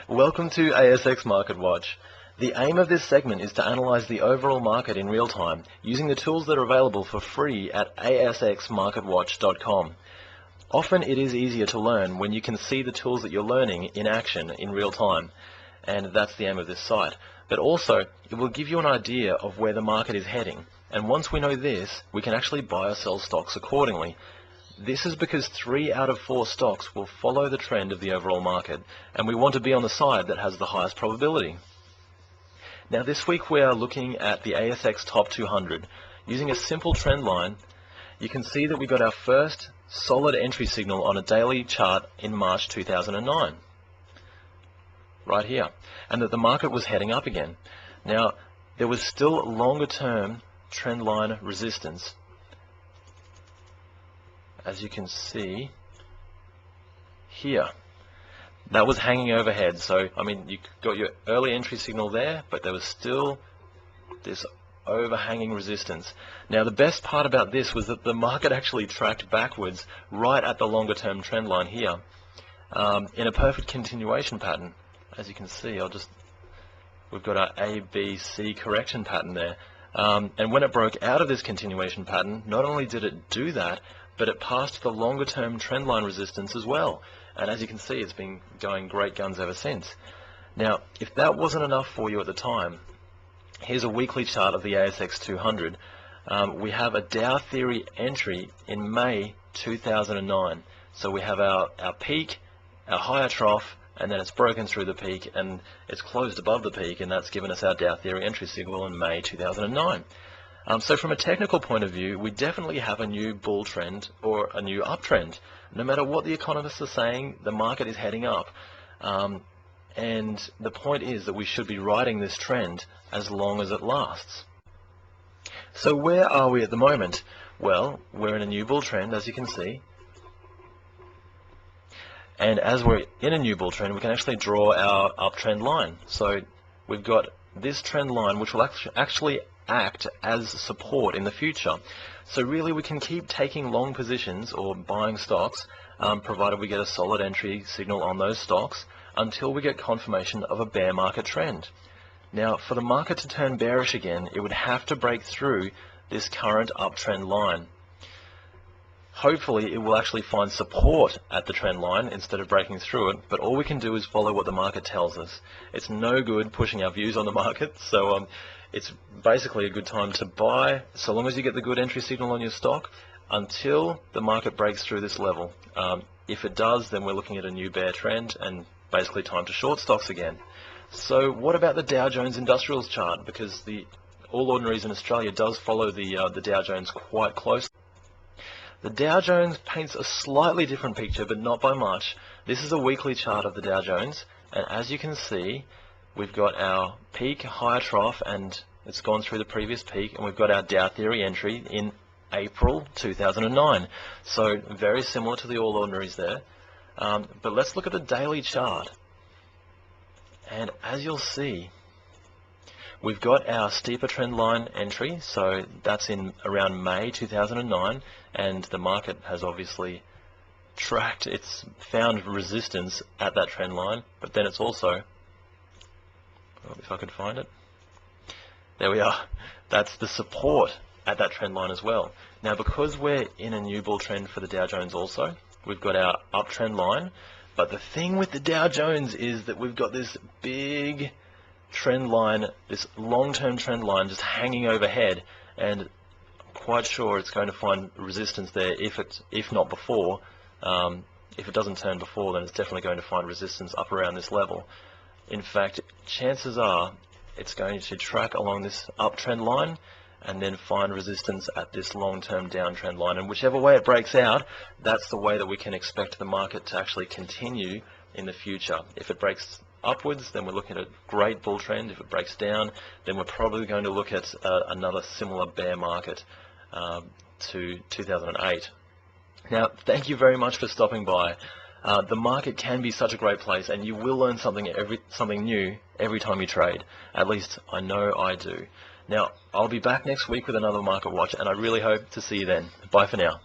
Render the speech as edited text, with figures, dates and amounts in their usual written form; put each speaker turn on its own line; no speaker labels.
Welcome to ASX Market Watch. The aim of this segment is to analyse the overall market in real time using the tools that are available for free at asxmarketwatch.com. Often it is easier to learn when you can see the tools that you're learning in action in real time, and that's the aim of this site. But also, it will give you an idea of where the market is heading, and once we know this, we can actually buy or sell stocks accordingly. This is because 3 out of 4 stocks will follow the trend of the overall market, and we want to be on the side that has the highest probability. Now this week we are looking at the ASX Top 200. Using a simple trend line, you can see that we got our first solid entry signal on a daily chart in March 2009. Right here. And that the market was heading up again. Now, there was still longer term trend line resistance. As you can see here, that was hanging overhead. So, I mean, you got your early entry signal there, but there was still this overhanging resistance. Now, the best part about this was that the market actually tracked backwards right at the longer term trend line here in a perfect continuation pattern. As you can see, we've got our A, B, C correction pattern there. And when it broke out of this continuation pattern, not only did it do that, but it passed the longer term trend line resistance as well. And as you can see, it's been going great guns ever since. Now, if that wasn't enough for you at the time, here's a weekly chart of the ASX 200. We have a Dow theory entry in May 2009. So we have our peak, our higher trough, and then it's broken through the peak and it's closed above the peak, and that's given us our Dow theory entry signal in May 2009. So from a technical point of view, we definitely have a new bull trend or a new uptrend. No matter what the economists are saying, the market is heading up. And the point is that we should be riding this trend as long as it lasts. So where are we at the moment? Well, we're in a new bull trend, as you can see. And as we're in a new bull trend, we can actually draw our uptrend line. So we've got this trend line which will actually act as support in the future. So really we can keep taking long positions or buying stocks, provided we get a solid entry signal on those stocks, until we get confirmation of a bear market trend. Now, for the market to turn bearish again, it would have to break through this current uptrend line. Hopefully it will actually find support at the trend line instead of breaking through it, but all we can do is follow what the market tells us. It's no good pushing our views on the market, so it's basically a good time to buy so long as you get the good entry signal on your stock until the market breaks through this level. If it does, then we're looking at a new bear trend and basically time to short stocks again. So what about the Dow Jones Industrials chart? Because the All Ordinaries in Australia does follow the Dow Jones quite closely. The Dow Jones paints a slightly different picture, but not by much. This is a weekly chart of the Dow Jones, and as you can see, we've got our peak, higher trough, and it's gone through the previous peak, and we've got our Dow theory entry in April 2009. So very similar to the All Ordinaries there. But let's look at the daily chart. And as you'll see, we've got our steeper trend line entry, so that's in around May 2009, and the market has obviously tracked, it's found resistance at that trend line, but then it's also, if I could find it, there we are, that's the support at that trend line as well. Now because we're in a new bull trend for the Dow Jones also, we've got our uptrend line, but the thing with the Dow Jones is that we've got this big trend line, this long-term trend line just hanging overhead, and I'm quite sure it's going to find resistance there if not before. If it doesn't turn before, then it's definitely going to find resistance up around this level. In fact, chances are it's going to track along this uptrend line and then find resistance at this long-term downtrend line, and whichever way it breaks out, that's the way that we can expect the market to actually continue in the future. If it breaks upwards, then we're looking at a great bull trend. If it breaks down, then we're probably going to look at another similar bear market to 2008. Now, thank you very much for stopping by. The market can be such a great place, and you will learn something new every time you trade. At least I know I do. Now, I'll be back next week with another Market Watch, and I really hope to see you then. Bye for now.